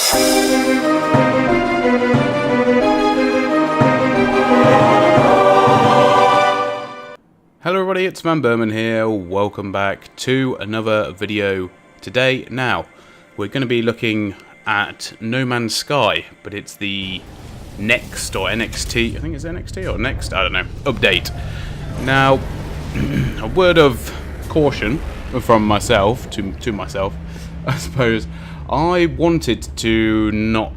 Hello everybody, it's vanburman here. Welcome back to another video today. Now, we're going to be looking at No Man's Sky, but it's the next or NXT, I think it's NXT or next, I don't know, update. Now, a word of caution from myself to myself, I suppose. I wanted to not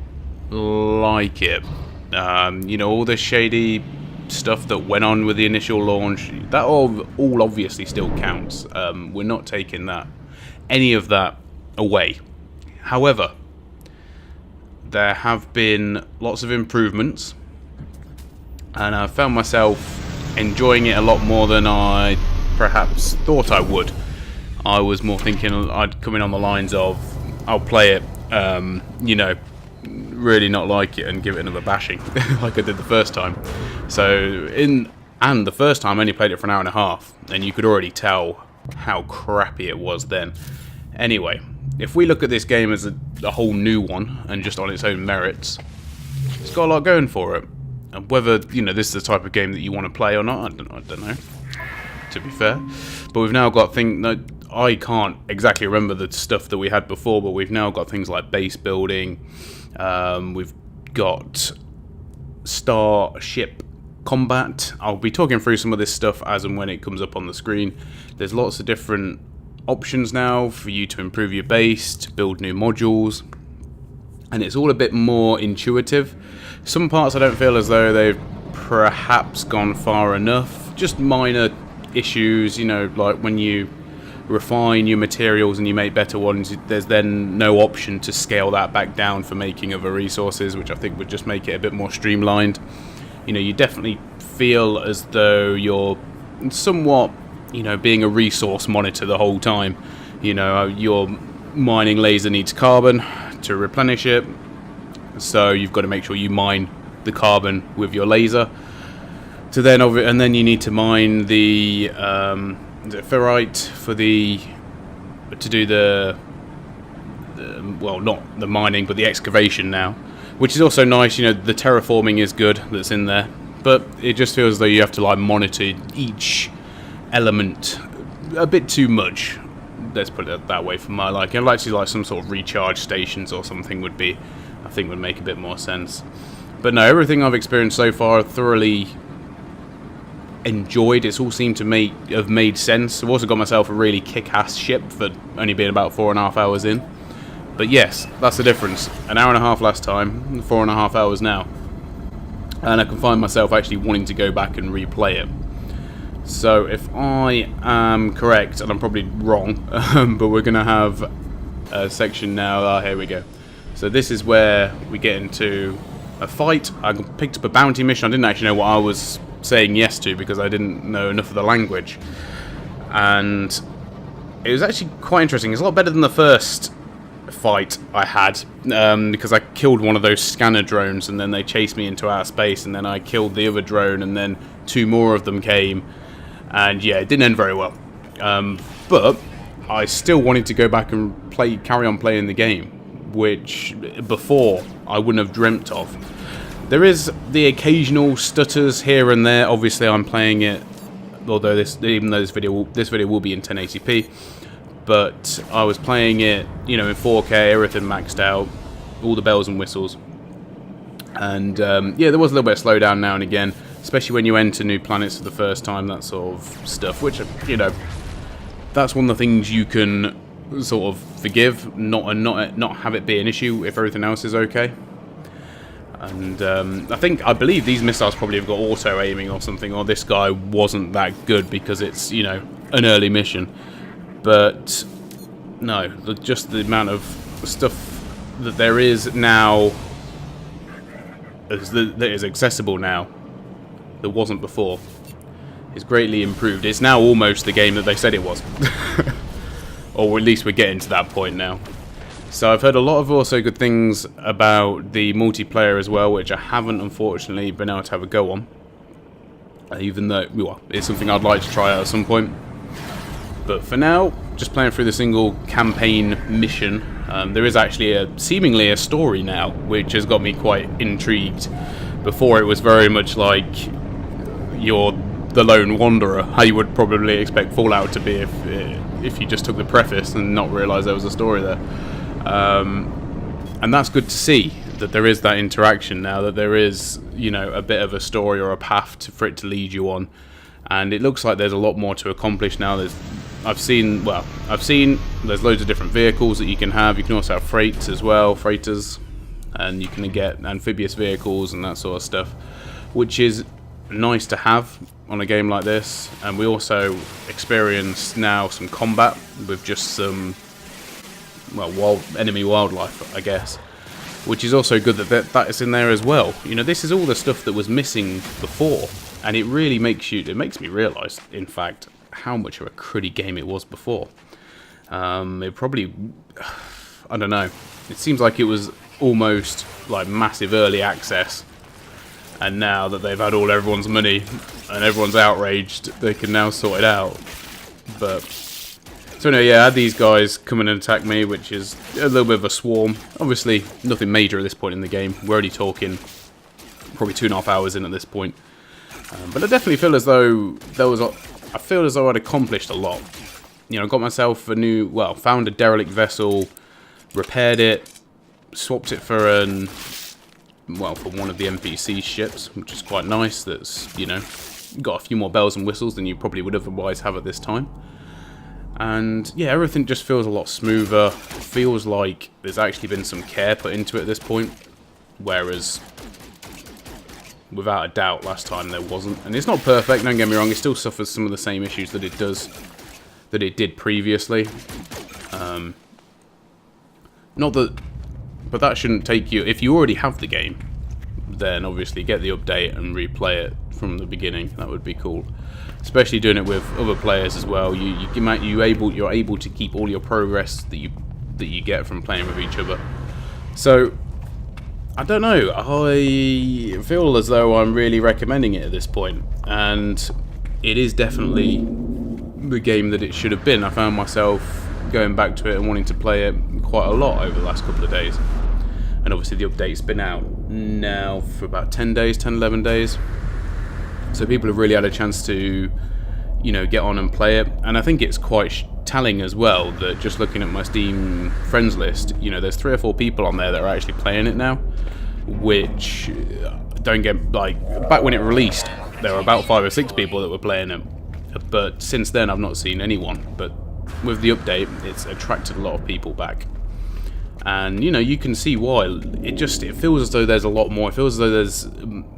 like it. You know, all this shady stuff that went on with the initial launch, that all obviously still counts. We're not taking any of that away. However, there have been lots of improvements, and I found myself enjoying it a lot more than I perhaps thought I would. I was more thinking I'd come in on the lines of, I'll play it, you know, really not like it and give it another bashing like I did the first time. And the first time I only played it for an hour and a half, and you could already tell how crappy it was then. Anyway, if we look at this game as a whole new one and just on its own merits, it's got a lot going for it. And whether, you know, this is the type of game that you want to play or not, I don't know, to be fair. But we've now got things that I can't exactly remember the stuff that we had before, but we've now got things like base building. We've got starship combat. I'll be talking through some of this stuff as and when it comes up on the screen. There's lots of different options now for you to improve your base, to build new modules, and it's all a bit more intuitive. Some parts I don't feel as though they've perhaps gone far enough. Just minor issues, you know, like when you refine your materials and you make better ones, there's then no option to scale that back down for making other resources, which I think would just make it a bit more streamlined. You know, you definitely feel as though you're somewhat, you know, being a resource monitor the whole time. You know, your mining laser needs carbon to replenish it, so you've got to make sure you mine the carbon with your laser. And then you need to mine the ferrite to do the well, not the mining, but the excavation now, which is also nice. You know, the terraforming is good that's in there, but it just feels as though you have to like monitor each element a bit too much. Let's put it that way for my liking. I'd like to see like some sort of recharge stations or something would make a bit more sense. But no, everything I've experienced so far I've thoroughly enjoyed. It's all seemed to have made sense. I've also got myself a really kick-ass ship for only being about 4.5 hours in. But yes, that's the difference. An hour and a half last time, 4.5 hours now. And I can find myself actually wanting to go back and replay it. So if I am correct, and I'm probably wrong, but we're going to have a section now. Here we go. So this is where we get into a fight. I picked up a bounty mission. I didn't actually know what I was saying yes to because I didn't know enough of the language. And it was actually quite interesting. It's a lot better than the first fight I had, because I killed one of those scanner drones and then they chased me into outer space, and then I killed the other drone and then 2 more of them came, and yeah, it didn't end very well. But I still wanted to go back and carry on playing the game, which before I wouldn't have dreamt of. There is the occasional stutters here and there. Obviously I'm playing it, although this video will be in 1080p, but I was playing it, you know, in 4K, everything maxed out, all the bells and whistles. And yeah, there was a little bit of slowdown now and again, especially when you enter new planets for the first time, that sort of stuff, which, you know, that's one of the things you can sort of forgive, not have it be an issue if everything else is okay. And I believe these missiles probably have got auto aiming or something, or this guy wasn't that good because it's, you know, an early mission. But no, just the amount of stuff that there is now, that is accessible now, that wasn't before, is greatly improved. It's now almost the game that they said it was. Or at least we're getting to that point now. So I've heard a lot of also good things about the multiplayer as well, which I haven't unfortunately been able to have a go on. Even though, well, it's something I'd like to try out at some point. But for now, just playing through the single campaign mission There is actually seemingly a story now, which has got me quite intrigued. Before it was very much like you're the lone wanderer, how you would probably expect Fallout to be if you just took the preface and not realise there was a story there. And that's good to see, that there is that interaction now, that there is, you know, a bit of a story or a path for it to lead you on. And it looks like there's a lot more to accomplish now. I've seen there's loads of different vehicles that you can have. You can also have freights as well, freighters, and you can get amphibious vehicles and that sort of stuff, which is nice to have on a game like this. And we also experience now some combat with just some enemy wildlife, I guess, which is also good that is in there as well. You know, this is all the stuff that was missing before, and it really makes me realise, in fact, how much of a cruddy game it was before. It probably, I don't know, it seems like it was almost like massive early access, and now that they've had everyone's money and everyone's outraged, they can now sort it out. But so no, yeah, I had these guys come in and attack me, which is a little bit of a swarm. Obviously, nothing major at this point in the game. We're only talking probably 2.5 hours in at this point. But I definitely feel as though I'd accomplished a lot. You know, got myself found a derelict vessel, repaired it, swapped it for one of the NPC ships, which is quite nice. That's, you know, got a few more bells and whistles than you probably would otherwise have at this time. And yeah, everything just feels a lot smoother. It feels like there's actually been some care put into it at this point, whereas without a doubt last time there wasn't. And it's not perfect, don't get me wrong, it still suffers some of the same issues that it did previously. But that shouldn't take you, if you already have the game, then obviously get the update and replay it from the beginning. That would be cool. Especially doing it with other players as well. You're able to keep all your progress that you get from playing with each other. So I don't know. I feel as though I'm really recommending it at this point, and it is definitely the game that it should have been. I found myself going back to it and wanting to play it quite a lot over the last couple of days. And obviously the update's been out now for about 10, 11 days. So people have really had a chance to, you know, get on and play it. And I think it's quite telling as well that just looking at my Steam friends list, you know, there's 3 or 4 people on there that are actually playing it now, which don't get, like, back when it released, there were about 5 or 6 people that were playing it. But since then, I've not seen anyone. But with the update, it's attracted a lot of people back. And, you know, you can see why. It feels as though there's a lot more. It feels as though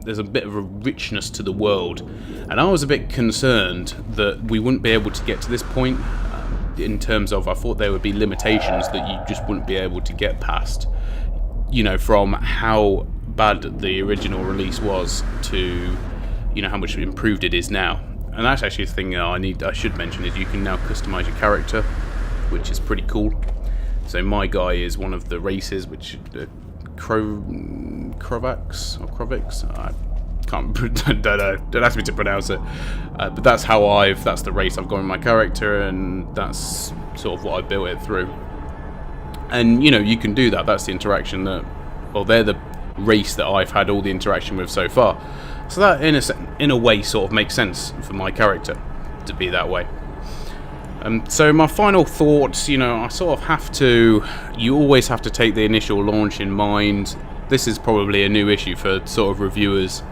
there's a bit of a richness to the world. And I was a bit concerned that we wouldn't be able to get to this point in terms of, I thought there would be limitations that you just wouldn't be able to get past, you know, from how bad the original release was to, you know, how much improved it is now. And that's actually the thing I should mention, is you can now customize your character, which is pretty cool. So my guy is one of the races, which Krovax or Krovix. I don't know. Don't ask me to pronounce it. But that's that's the race I've gone with my character, and that's sort of what I built it through. And you know, you can do that. That's the interaction they're the race that I've had all the interaction with so far. So that in a way sort of makes sense for my character to be that way. So my final thoughts, you know, you always have to take the initial launch in mind. This is probably a new issue for sort of reviewers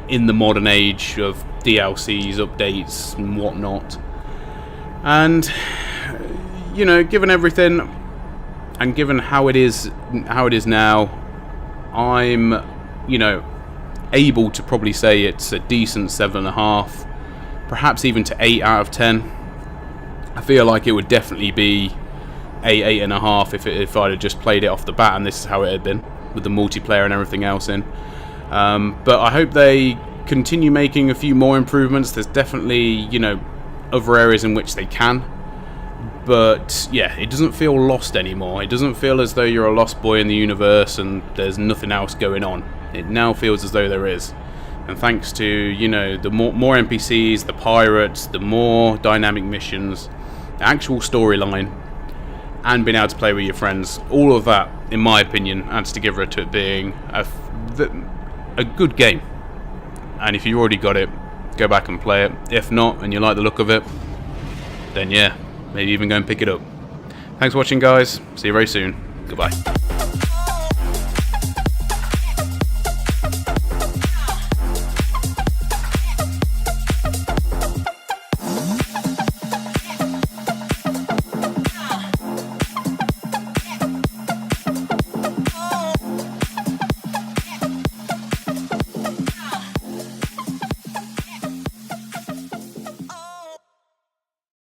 in the modern age of DLCs, updates and whatnot. And, you know, given everything and given how it is now, I'm, you know, able to probably say it's a decent 7.5, perhaps even to 8 out of 10. I feel like it would definitely be a 8.5 if I'd have just played it off the bat, and this is how it had been with the multiplayer and everything else in. But I hope they continue making a few more improvements. There's definitely, you know, other areas in which they can. But yeah, it doesn't feel lost anymore. It doesn't feel as though you're a lost boy in the universe and there's nothing else going on. It now feels as though there is. And thanks to, you know, the more NPCs, the pirates, the more dynamic missions, the actual storyline, and being able to play with your friends, all of that, in my opinion, adds together to it being a good game. And if you already got it, go back and play it. If not, and you like the look of it, then yeah, maybe even go and pick it up. Thanks for watching, guys. See you very soon. Goodbye.